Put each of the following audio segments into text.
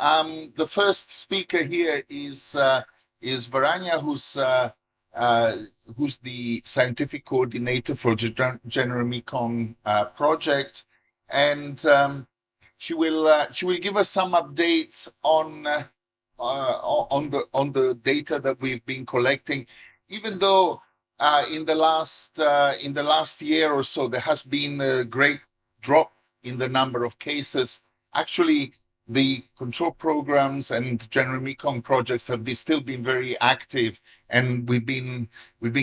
The first speaker here is Varanya, who's the scientific coordinator for GenRe-Mekong project, and she will give us some updates on the data that we've been collecting. Even though in the last year or so there has been a great drop in the number of cases, actually the control programs and GenRe-Mekong projects have still been very active, and we've been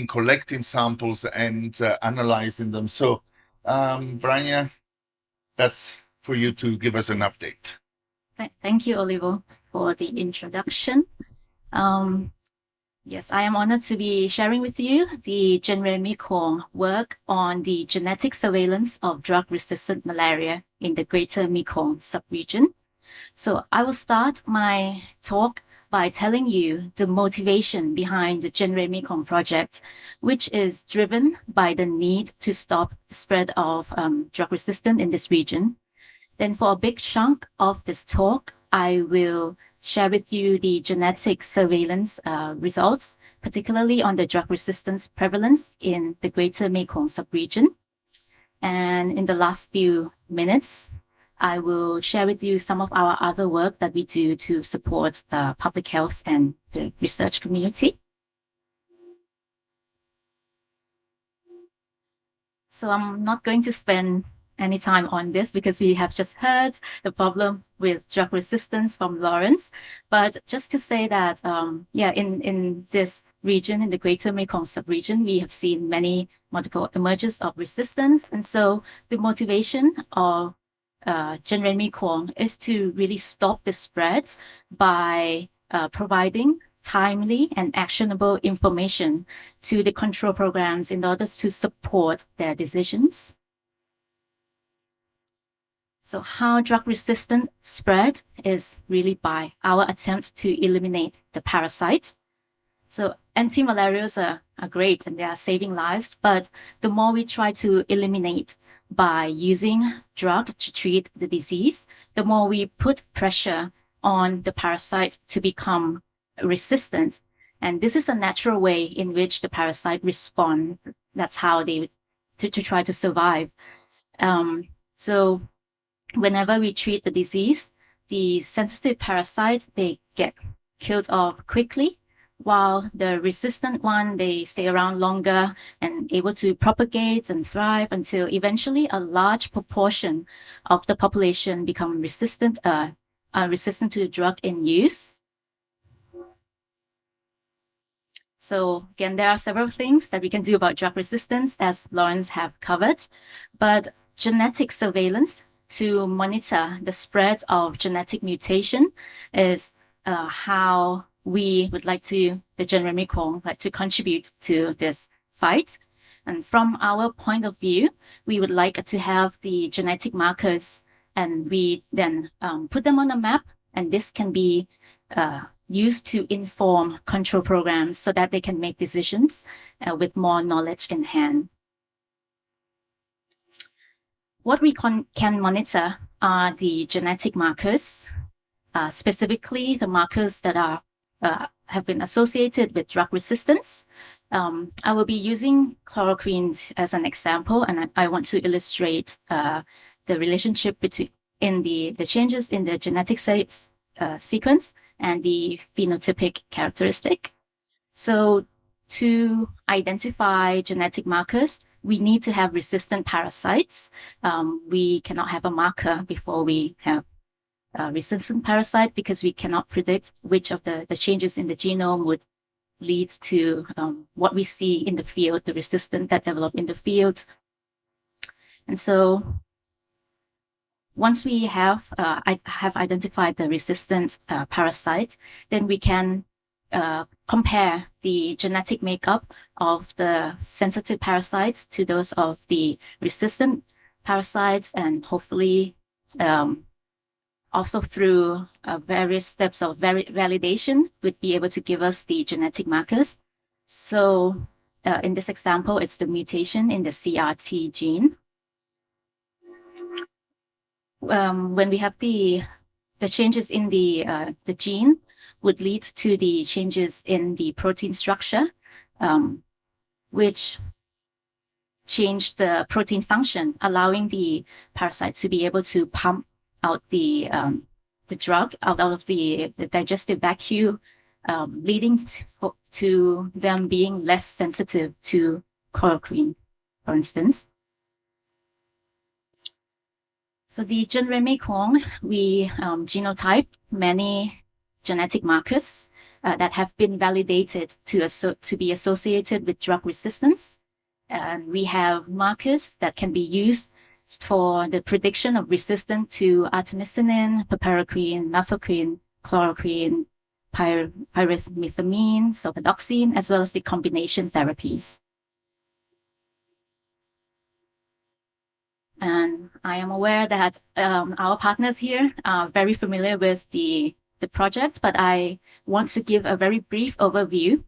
collecting samples and analyzing them. So, Varanya, that's for you to give us an update. Thank you, Oliver, for the introduction. Yes, I am honored to be sharing with you the GenRe-Mekong work on the genetic surveillance of drug-resistant malaria in the Greater Mekong Subregion. So I will start my talk by telling you the motivation behind the GenRe-Mekong project, which is driven by the need to stop the spread of drug resistance in this region. Then for a big chunk of this talk, I will share with you the genetic surveillance results, particularly on the drug resistance prevalence in the Greater Mekong Subregion. And in the last few minutes, I will share with you some of our other work that we do to support public health and the research community. So I'm not going to spend any time on this because we have just heard the problem with drug resistance from Lawrence. But just to say that, in this region, in the Greater Mekong Subregion, we have seen many multiple emergences of resistance. And so the motivation of GenRe-Mekong is to really stop the spread by providing timely and actionable information to the control programs in order to support their decisions. So how drug resistant spread is really by our attempt to eliminate the parasites. So anti-malarials are great and they are saving lives, but the more we try to eliminate by using drug to treat the disease, the more we put pressure on the parasite to become resistant. And this is a natural way in which the parasite respond. That's how they to try to survive. So whenever we treat the disease, the sensitive parasites, they get killed off quickly, while the resistant one, they stay around longer and able to propagate and thrive until eventually a large proportion of the population become resistant to the drug in use. So again, there are several things that we can do about drug resistance, as Lawrence have covered, but genetic surveillance to monitor the spread of genetic mutation is how we would like to, the GenRe-Mekong, like to contribute to this fight. And from our point of view, we would like to have the genetic markers, and we then put them on a map, and this can be used to inform control programs so that they can make decisions with more knowledge in hand. What we can monitor are the genetic markers, specifically the markers that are have been associated with drug resistance. I will be using chloroquine as an example, and I want to illustrate the relationship between the changes in the genetic sequence and the phenotypic characteristic. So to identify genetic markers, we need to have resistant parasites. We cannot have a marker before we have resistant parasite because we cannot predict which of the changes in the genome would lead to what we see in the field, the resistance that develop in the field. And so once we have identified the resistant parasite, then we can compare the genetic makeup of the sensitive parasites to those of the resistant parasites, and hopefully also through various steps of validation would be able to give us the genetic markers. So in this example, it's the mutation in the CRT gene. When we have the the changes in the gene would lead to the changes in the protein structure, which change the protein function, allowing the parasite to be able to pump out the drug out of the digestive vacuole, leading to them being less sensitive to chloroquine, for instance. So the GenRe-Mekong, we genotype many genetic markers that have been validated to be associated with drug resistance. And we have markers that can be used for the prediction of resistance to artemisinin, piperacin, methylquine, chloroquine, pyrimethamine, sulfadoxine, as well as the combination therapies. And I am aware that our partners here are very familiar with the project, but I want to give a very brief overview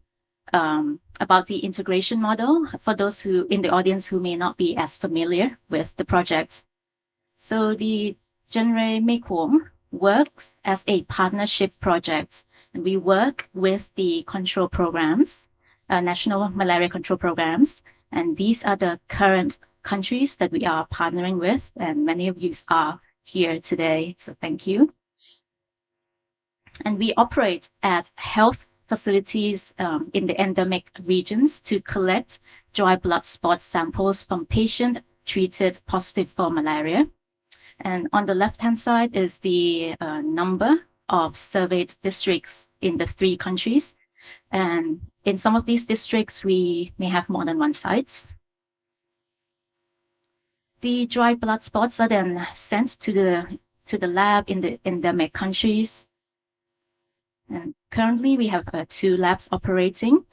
about the integration model for those who in the audience who may not be as familiar with the project. So the GenRe-Mekong works as a partnership project, and we work with the control programs, national malaria control programs, and these are the current countries that we are partnering with, and many of you are here today, so thank you. And we operate at health facilities in the endemic regions to collect dry blood spot samples from patients treated positive for malaria. And on the left-hand side is the number of surveyed districts in the 3 countries. And in some of these districts, we may have more than 1 site. The dry blood spots are then sent to the lab in the endemic countries. And currently, we have 2 labs operating.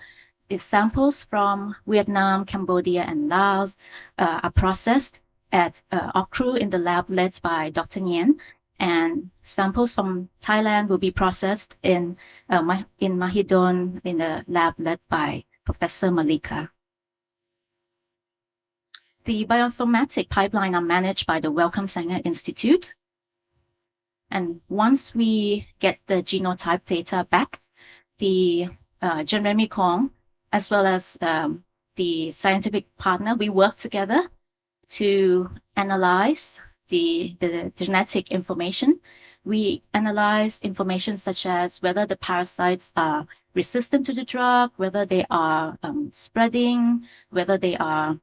The samples from Vietnam, Cambodia, and Laos are processed at OCRU in the lab led by Dr. Nguyen, and samples from Thailand will be processed in Mahidol in the lab led by Professor Malika. The bioinformatic pipeline are managed by the Wellcome Sanger Institute. And once we get the genotype data back, the GenRe-Mekong, as well as the scientific partner, we work together to analyze the genetic information. We analyze information such as whether the parasites are resistant to the drug, whether they are spreading, whether they are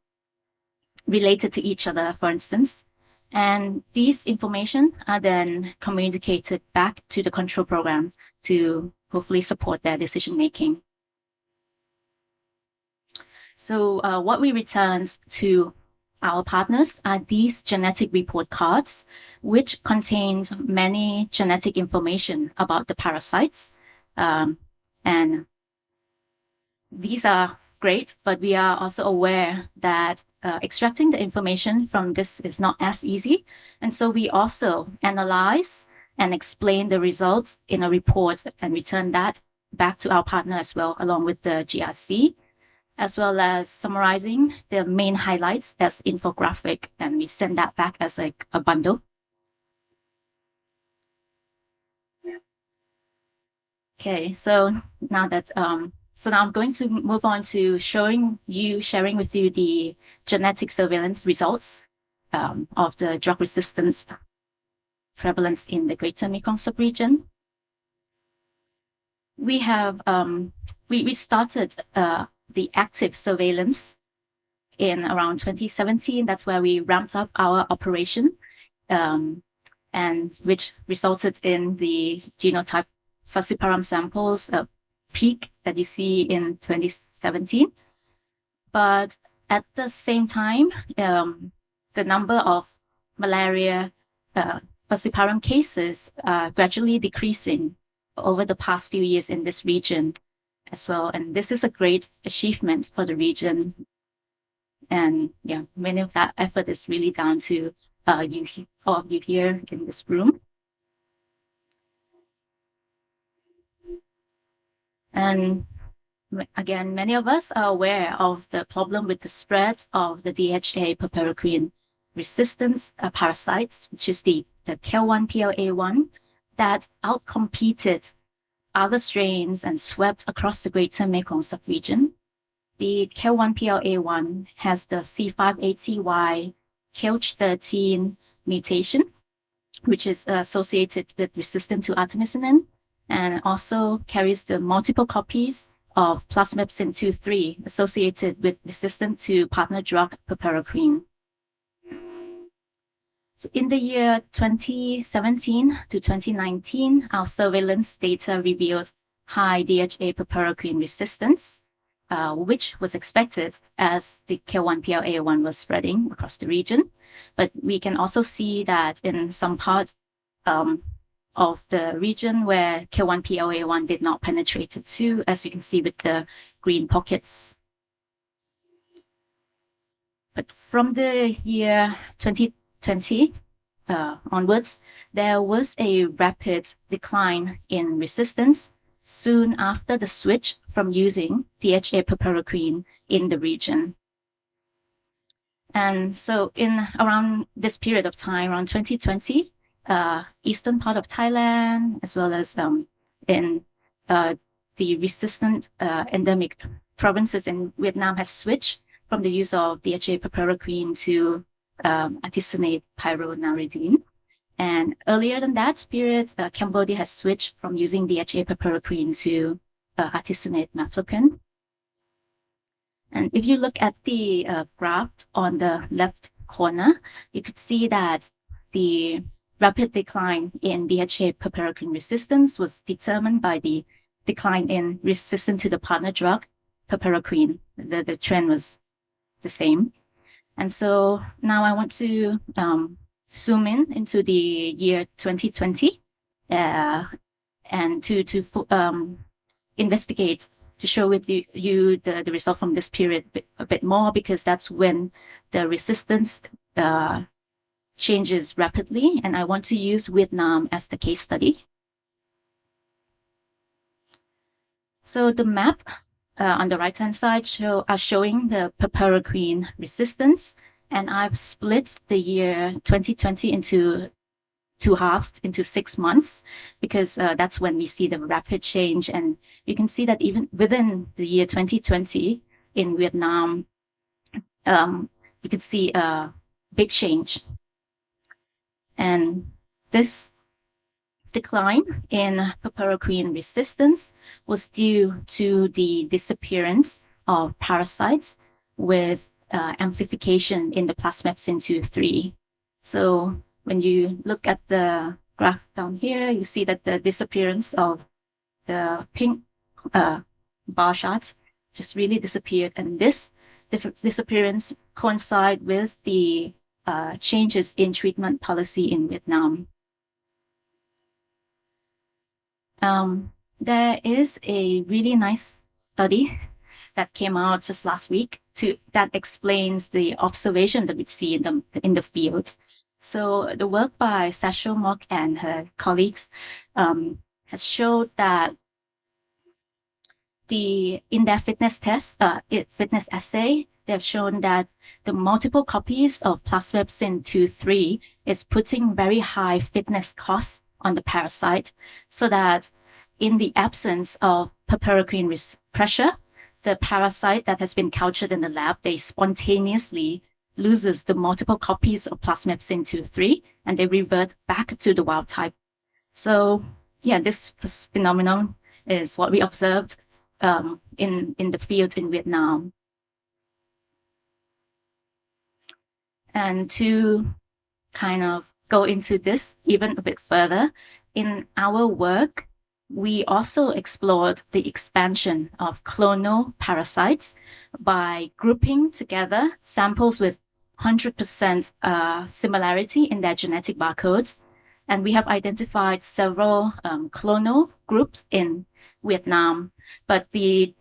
related to each other, for instance. And these information are then communicated back to the control program to hopefully support their decision making. So what we return to our partners are these genetic report cards, which contains many genetic information about the parasites. And these are great, but we are also aware that extracting the information from this is not as easy. And so we also analyze and explain the results in a report and return that back to our partner as well, along with the GRC, as well as summarizing the main highlights as infographic, and we send that back as like a bundle. Okay, so now that now I'm going to move on to sharing with you the genetic surveillance results of the drug resistance prevalence in the Greater Mekong Subregion. We have we started the active surveillance in around 2017. That's where we ramped up our operation, and which resulted in the genotype falciparum samples peak that you see in 2017. But at the same time, the number of malaria falciparum cases are gradually decreasing over the past few years in this region as well. And this is a great achievement for the region. And yeah, many of that effort is really down to all of you here in this room. And again, many of us are aware of the problem with the spread of the DHA piperacin resistance parasites, which is the KEL1, PLA1, that outcompeted other strains and swept across the Greater Mekong Subregion. The KL1PLA1 has the C580Y KH13 mutation, which is associated with resistance to artemisinin, and also carries the multiple copies of plasmepsin 2,3 associated with resistance to partner drug piperacin. So in the year 2017 to 2019, our surveillance data revealed high DHA piperacin resistance, which was expected as the KL1PLA1 was spreading across the region. But we can also see that in some parts of the region where KL1PLA1 did not penetrate to, as you can see with the green pockets. But from the year 2020 onwards, there was a rapid decline in resistance soon after the switch from using DHA piperacin in the region. And so in around this period of time, around 2020, eastern part of Thailand, as well as in the resistant endemic provinces in Vietnam, has switched from the use of DHA piperacin to artesunate pyronaridine. And earlier than that period, Cambodia has switched from using DHA piperacin to artesunate mefloquine. And if you look at the graph on the left corner, you could see that the rapid decline in DHA piperacin resistance was determined by the decline in resistance to the partner drug piperacin. The trend was the same. And so now I want to zoom in into the year 2020 and to investigate, to show with you the result from this period a bit more, because that's when the resistance changes rapidly. And I want to use Vietnam as the case study. So the map on the right-hand side are showing the piperacin resistance. And I've split the year 2020 into two halves, into 6 months, because that's when we see the rapid change. And you can see that even within the year 2020 in Vietnam, you could see a big change. And this decline in piperacin resistance was due to the disappearance of parasites with amplification in the plasmepsin 2,3. So when you look at the graph down here, you see that the disappearance of the pink bar charts just really disappeared. And this disappearance coincide with the changes in treatment policy in Vietnam. There is a really nice study that came out just last week that explains the observation that we see in the field. So the work by Sasha Mock and her colleagues has showed that in their fitness test, fitness assay, they have shown that the multiple copies of plasmepsin 2,3 is putting very high fitness costs on the parasite, so that in the absence of piperacin pressure, the parasite that has been cultured in the lab, they spontaneously loses the multiple copies of plasmepsin 2,3 and they revert back to the wild type. So yeah, this phenomenon is what we observed in the field in Vietnam. And to kind of go into this even a bit further, in our work, we also explored the expansion of clonal parasites by grouping together samples with 100% similarity in their genetic barcodes. And we have identified several clonal groups in Vietnam, but the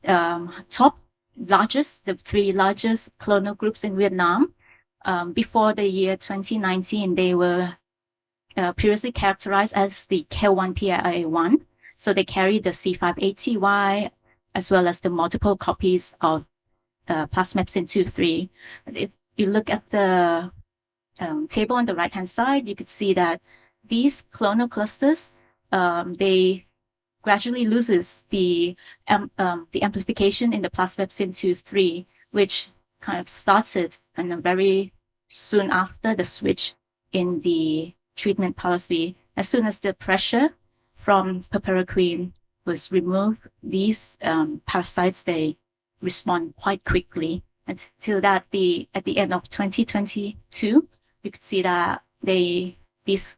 the 3 largest clonal groups in Vietnam, before the year 2019, they were previously characterized as the KL1PLA1. So they carry the C580Y as well as the multiple copies of plasmepsin 2,3. If you look at the table on the right-hand side, you could see that these colonial clusters, they gradually loses the amplification in the plasmapsin 2-3, which kind of started and very soon after the switch in the treatment policy. As soon as the pressure from piperacin was removed, these parasites, they respond quite quickly until that at the end of 2022, you could see that this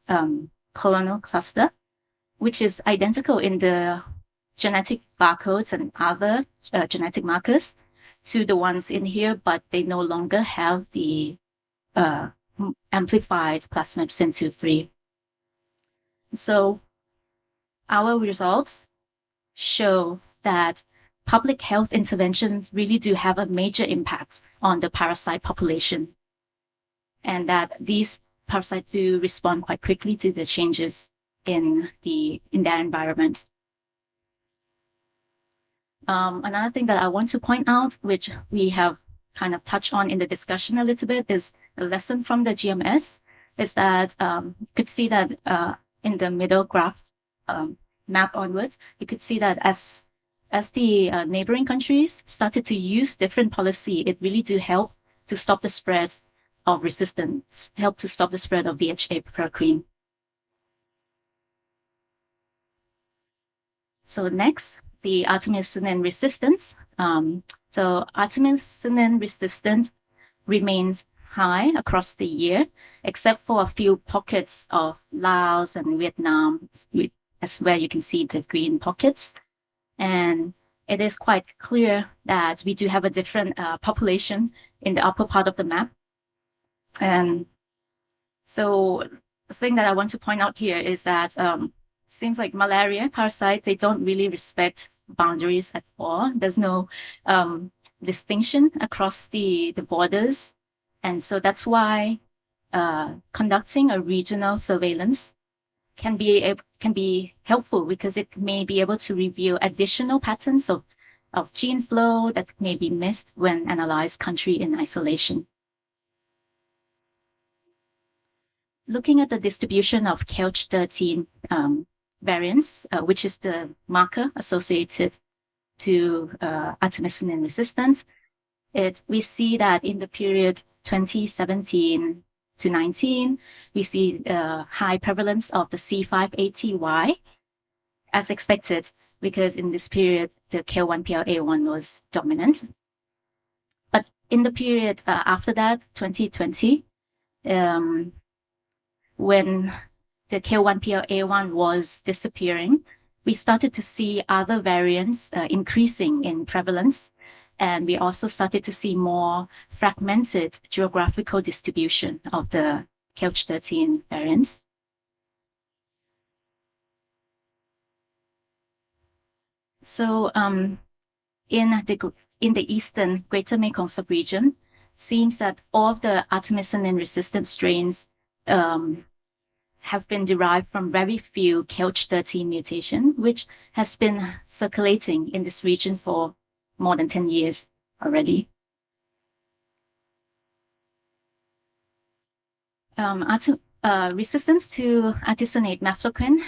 colonial cluster, which is identical in the genetic barcodes and other genetic markers to the ones in here, but they no longer have the amplified plasmapsin 2-3. So our results show that public health interventions really do have a major impact on the parasite population, and that these parasites do respond quite quickly to the changes in their environment. Another thing that I want to point out, which we have kind of touched on in the discussion a little bit, is a lesson from the GMS, is that you could see that in the middle graph map onwards, you could see that as the neighboring countries started to use different policy, it really do help to stop the spread of resistance, help to stop the spread of VHA piperacin. So next, the artemisinin resistance. So artemisinin resistance remains high across the year, except for a few pockets of Laos and Vietnam, as where you can see the green pockets. And it is quite clear that we do have a different population in the upper part of the map. And so the thing that I want to point out here is that seems like malaria parasites, they don't really respect boundaries at all. There's no distinction across the borders. And so that's why conducting a regional surveillance can be helpful, because it may be able to reveal additional patterns of gene flow that may be missed when analyzed country in isolation. Looking at the distribution of KELCH13 variants, which is the marker associated to artemisinin resistance, we see that in the period 2017 to 19, we see the high prevalence of the C5ATY, as expected, because in this period, the KL1PLA1 was dominant. But in the period after that, 2020, when the KL1PLA1 was disappearing, we started to see other variants increasing in prevalence. And we also started to see more fragmented geographical distribution of the KELCH13 variants. So in the eastern Greater Mekong Subregion, seems that all of the artemisinin-resistant strains have been derived from very few KELCH13 mutation, which has been circulating in this region for more than 10 years already. Resistance to artesunate mefloquine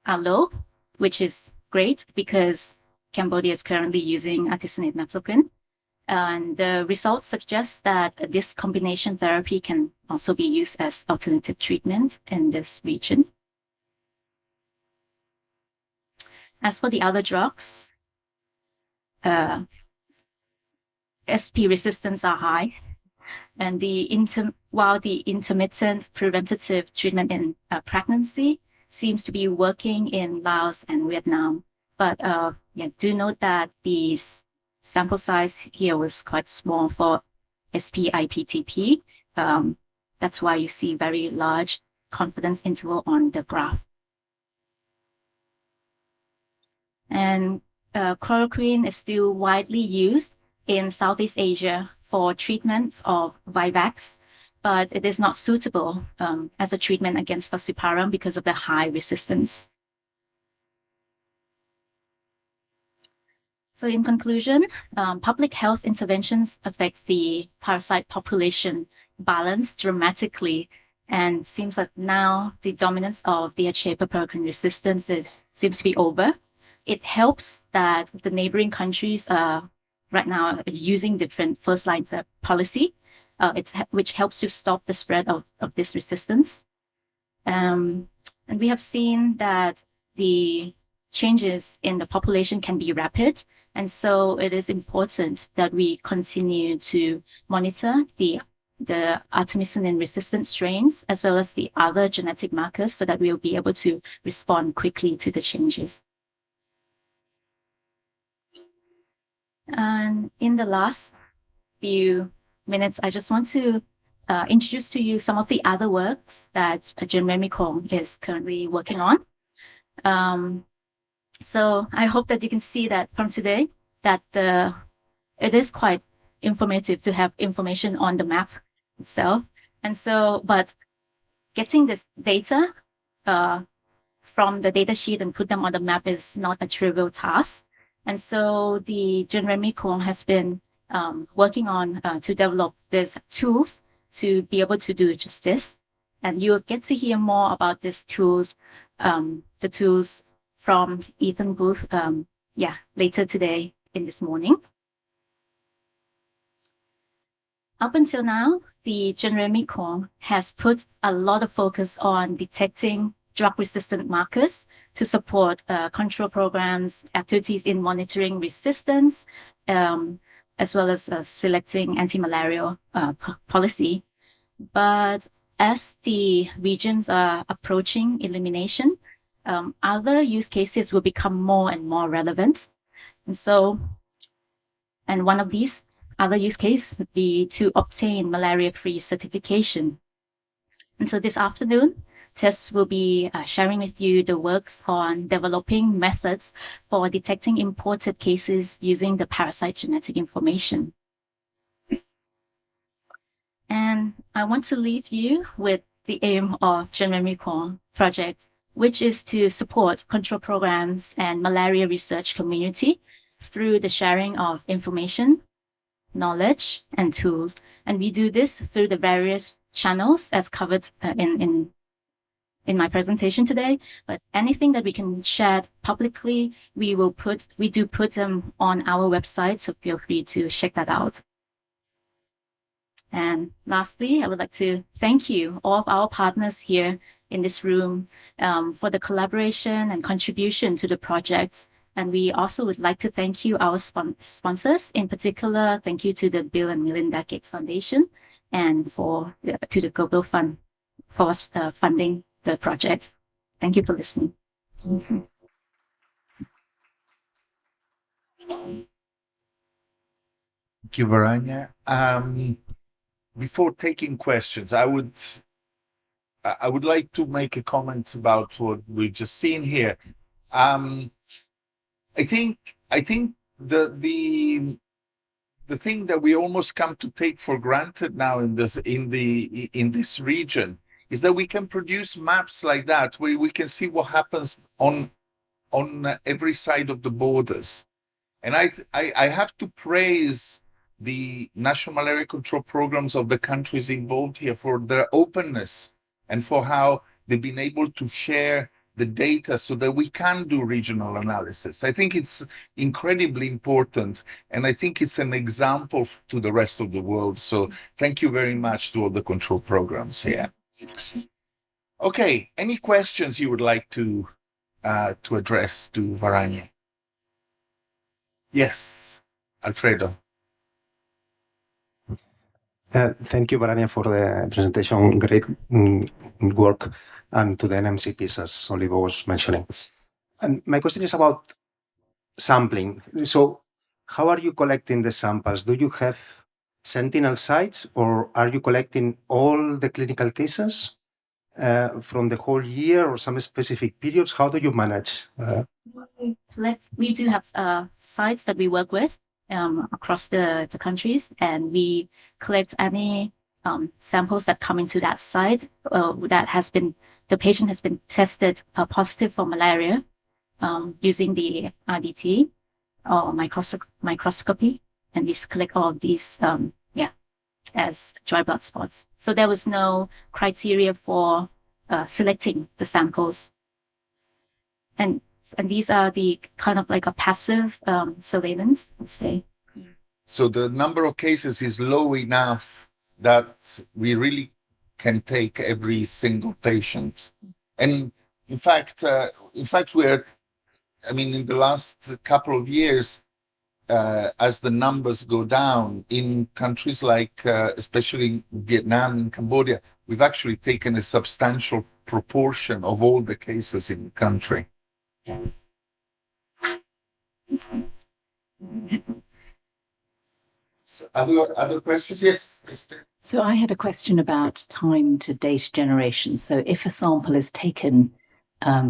are low, which is great because Cambodia is currently using artesunate mefloquine. And the results suggest that this combination therapy can also be used as alternative treatment in this region. As for the other drugs, SP resistance are high, and while the intermittent preventative treatment in pregnancy seems to be working in Laos and Vietnam, but do note that the sample size here was quite small for SP-IPTP. That's why you see very large confidence interval on the graph. And chloroquine is still widely used in Southeast Asia for treatment of vivax, but it is not suitable as a treatment against falciparum because of the high resistance. So in conclusion, public health interventions affect the parasite population balance dramatically, And seems like now the dominance of DHA purpuricin resistance seems to be over. It helps that the neighboring countries right now are using different first-line policy, which helps to stop the spread of this resistance. And we have seen that the changes in the population can be rapid. And so it is important that we continue to monitor the artemisinin resistant strains as well as the other genetic markers so that we'll be able to respond quickly to the changes. And in the last few minutes, I just want to introduce to you some of the other works that GenRe-Mekong is currently working on. So I hope that you can see that from today that it is quite informative to have information on the map itself. And so, but getting this data from the data sheet and put them on the map is not a trivial task. And so the GenRe-Mekong has been working on to develop these tools to be able to do just this. And you'll get to hear more about these tools, the tools from Ethan Booth, later today in this morning. Up until now, the GenRe-Mekong has put a lot of focus on detecting drug-resistant markers to support control programs, activities in monitoring resistance, as well as selecting anti-malarial policy. But as the regions are approaching elimination, other use cases will become more and more relevant. And one of these other use cases would be to obtain malaria-free certification. And so this afternoon, Tess will be sharing with you the works on developing methods for detecting imported cases using the parasite genetic information. And I want to leave you with the aim of GenRe-Mekong project, which is to support control programs and malaria research community through the sharing of information, knowledge, and tools. And we do this through the various channels as covered in my presentation today. But anything that we can share publicly, we do put them on our website, so feel free to check that out. And lastly, I would like to thank you, all of our partners here in this room, for the collaboration and contribution to the project. And we also would like to thank you, our sponsors. In particular, thank you to the Bill and Melinda Gates Foundation and to the Global Fund for funding the project. Thank you for listening. Thank you, Varanya. Before taking questions, I would like to make a comment about what we've just seen here. I think the thing that we almost come to take for granted now in this region is that we can produce maps like that where we can see what happens on every side of the borders. And I have to praise the national malaria control programs of the countries involved here for their openness and for how they've been able to share the data so that we can do regional analysis. I think it's incredibly important, and I think it's an example to the rest of the world. So thank you very much to all the control programs here. Okay, any questions you would like to address to Varanya? Yes, Alfredo. Thank you, Varanya, for the presentation. Great work, and to the NMCPs, as Oliver was mentioning. And my question is about sampling. So how are you collecting the samples? Do you have sentinel sites, or are you collecting all the clinical cases from the whole year or some specific periods? How do you manage? We do have sites that we work with across the countries, and we collect any samples that come into that site the patient has been tested positive for malaria using the RDT or microscopy, and we collect all of these as dry blood spots. So there was no criteria for selecting the samples. And these are the kind of like a passive surveillance, let's say. So the number of cases is low enough that we really can take every single patient. And in fact, we're, I mean, in the last couple of years, as the numbers go down in countries like, especially Vietnam and Cambodia, we've actually taken a substantial proportion of all the cases in the country. So other questions? Yes. So I had a question about time to data generation. So if a sample is taken,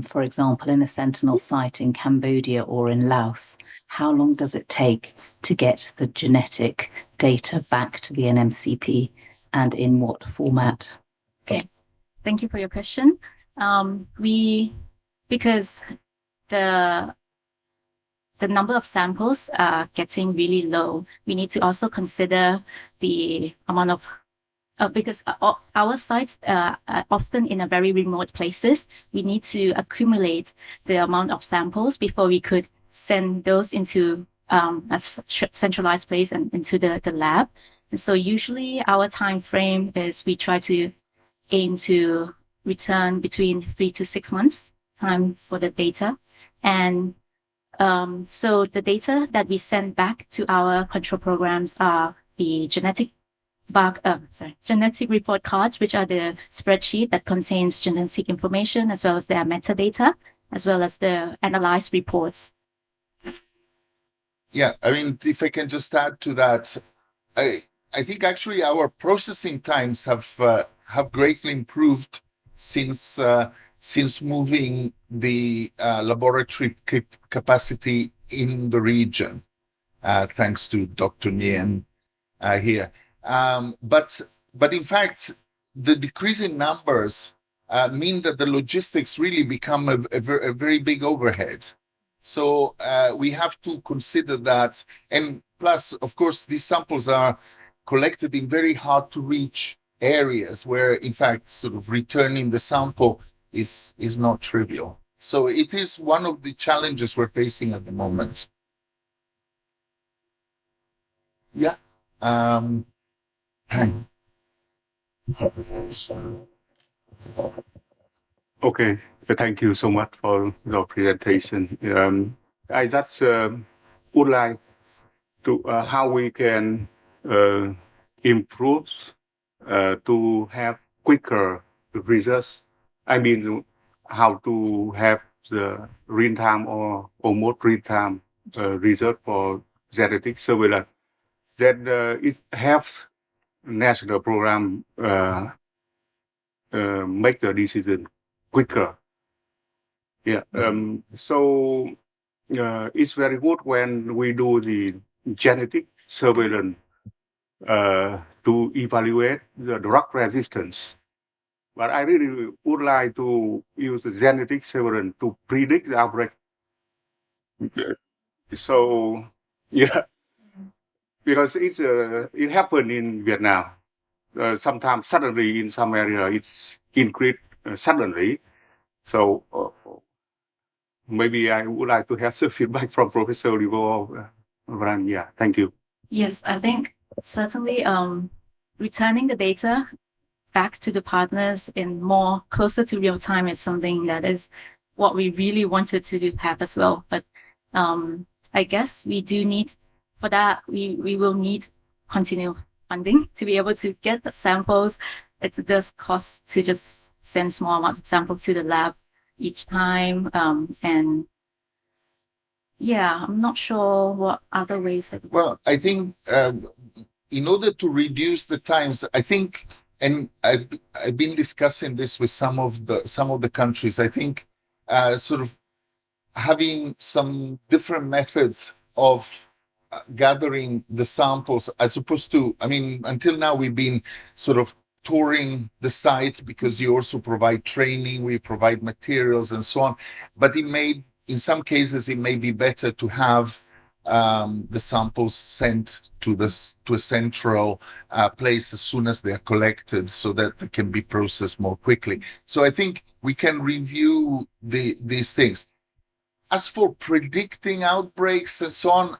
for example, in a sentinel site in Cambodia or in Laos, how long does it take to get the genetic data back to the NMCP, and in what format? Okay, thank you for your question. Because the number of samples are getting really low, we need to also consider the amount of because our sites are often in a very remote places. We need to accumulate the amount of samples before we could send those into a centralized place and into the lab. And so usually our time frame is we try to aim to return between 3 to 6 months time for the data. And so the data that we send back to our control programs are the genetic report cards, which are the spreadsheet that contains genetic information, as well as their metadata, as well as the analyzed reports. Yeah, I mean, if I can just add to that, I think actually our processing times have greatly improved since moving the laboratory capacity in the region, thanks to Dr. Nguyen here. But in fact, the decrease in numbers mean that the logistics really become a very big overhead. So we have to consider that. And plus, of course, these samples are collected in very hard to reach areas where, in fact, sort of returning the sample is not trivial. So it is one of the challenges we're facing at the moment. Yeah. Okay, thank you so much for your presentation. I just would like to how we can improve to have quicker results. I mean, how to have the real-time or almost real-time result for genetic surveillance. Then it have national program make the decision quicker. Yeah. So it's very good when we do the genetic surveillance to evaluate the drug resistance. But I really would like to use the genetic surveillance to predict the outbreak. So yeah, because it happened in Vietnam. Sometimes suddenly in some area it's increased suddenly. So maybe I would like to have some feedback from Professor Livo. Varanya. Thank you. Yes, I think certainly returning the data back to the partners in more closer to real time is something that is what we really wanted to have as well. But I guess we do need, for that, we will need continual funding to be able to get the samples. It does cost to just send small amounts of samples to the lab each time. And yeah, I'm not sure what other ways. Well, I think in order to reduce the times, I think, and I've been discussing this with some of the countries. I think sort of having some different methods of gathering the samples, as opposed to, I mean, until now we've been sort of touring the site because you also provide training, we provide materials and so on. But it may, in some cases, it may be better to have the samples sent to a central place as soon as they're collected, so that they can be processed more quickly. So I think we can review these things. As for predicting outbreaks and so on,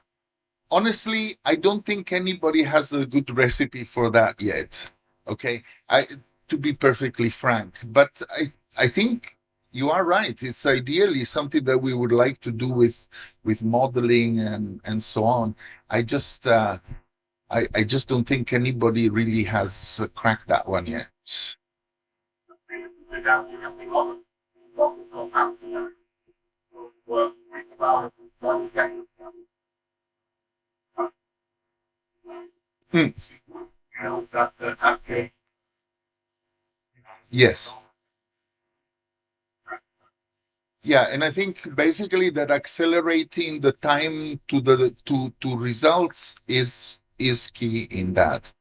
honestly, I don't think anybody has a good recipe for that yet. Okay, to be perfectly frank, but I think you are right. It's ideally something that we would like to do with modeling and so on. I just don't think anybody really has cracked that one yet. Hmm. Yes. Yeah, and I think basically that accelerating the time to results is key in that.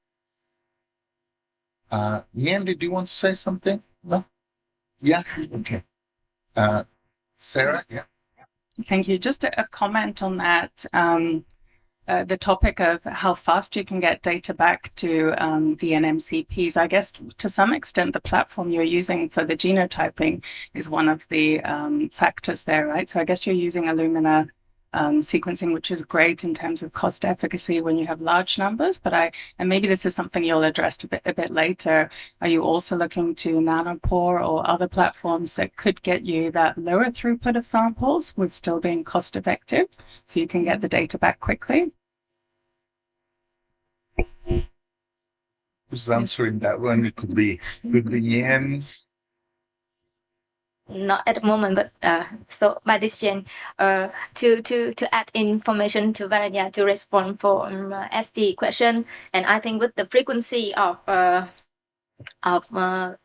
Yandy, do you want to say something? No? Yeah? Okay. Sarah? Yeah. Thank you. Just a comment on that. The topic of how fast you can get data back to the NMCPs. I guess to some extent, the platform you're using for the genotyping is one of the factors there, right? So I guess you're using Illumina sequencing, which is great in terms of cost efficacy when you have large numbers. But and maybe this is something you'll address a bit later. Are you also looking to Nanopore or other platforms that could get you that lower throughput of samples with still being cost effective, so you can get the data back quickly? Who's answering that one? It could be Yan. Not at the moment, but so by this Gen, to add information to Varanya to respond for ST question, and I think with the frequency of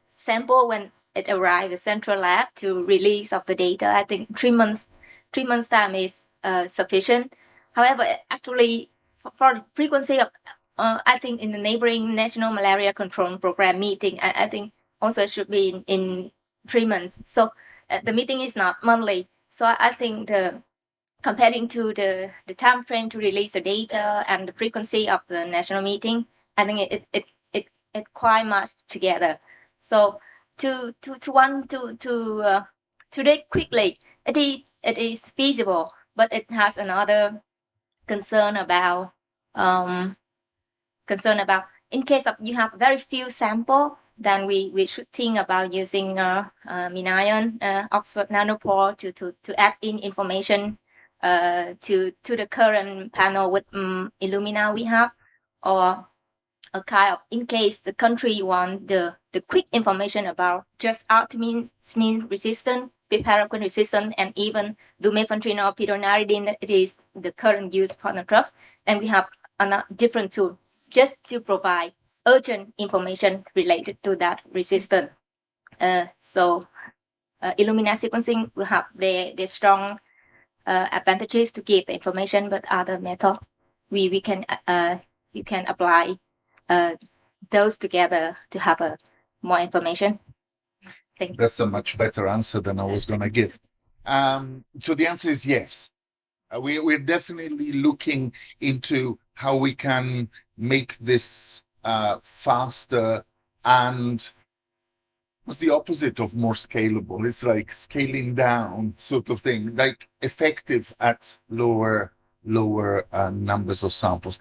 sample when it arrives the central lab to release of the data, I think 3 months time is sufficient. However, actually for the frequency of I think in the neighboring National Malaria Control Program meeting, I think also should be in 3 months. So the meeting is not monthly. So I think comparing to the time frame to release the data and the frequency of the national meeting, I think it quite much together. So to do it quickly, it is feasible, but it has another concern about in case of you have very few sample, then we should think about using MinION, Oxford Nanopore to add in information to the current panel with Illumina we have, or a kind of, in case the country want the quick information about just artemisinin resistant, piperacin resistant, and even lumefantrine or pyronaridine, that it is the current use partner drugs, and we have a different tool just to provide urgent information related to that resistance. So Illumina sequencing will have the strong advantages to give information, but other method we can you can apply those together to have more information. Thank you. That's a much better answer than I was going to give. So the answer is yes. We're definitely looking into how we can make this faster, and what's the opposite of more scalable? It's like scaling down sort of thing, like effective at lower numbers of samples.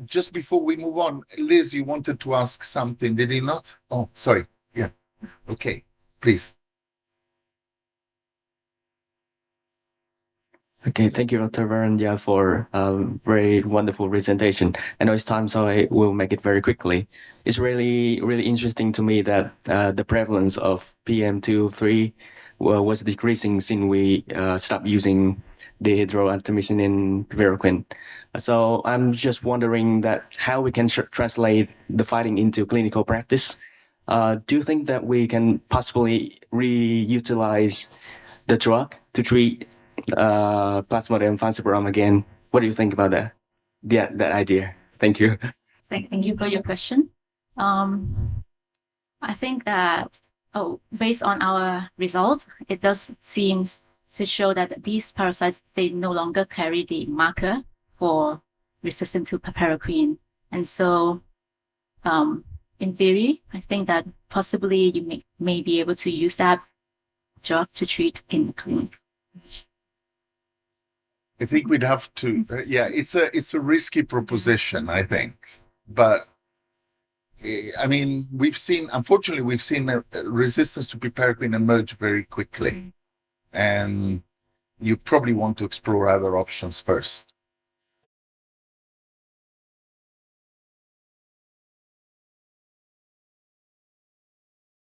Just before we move on, Liz, you wanted to ask something, did you not? Oh, sorry. Yeah. Okay, please. Okay, thank you, Dr. Varanya, for a very wonderful presentation. I know it's time, so I will make it very quickly. It's really, really interesting to me that the prevalence of PM2,3 was decreasing since we stopped using dihydroartemisinin piperacin. So I'm just wondering that how we can translate the finding into clinical practice. Do you think that we can possibly reutilize the drug to treat Plasmodium falciparum again? What do you think about that? Yeah, that idea. Thank you. Thank you for your question. I think that based on our results, it does seem to show that these parasites, they no longer carry the marker for resistant to piperacillin. And so, in theory, I think that possibly you may be able to use that drug to treat in the clinic. I think we'd have to, it's a risky proposition, I think. But I mean, unfortunately, we've seen a resistance to piperacillin emerge very quickly. And you probably want to explore other options first.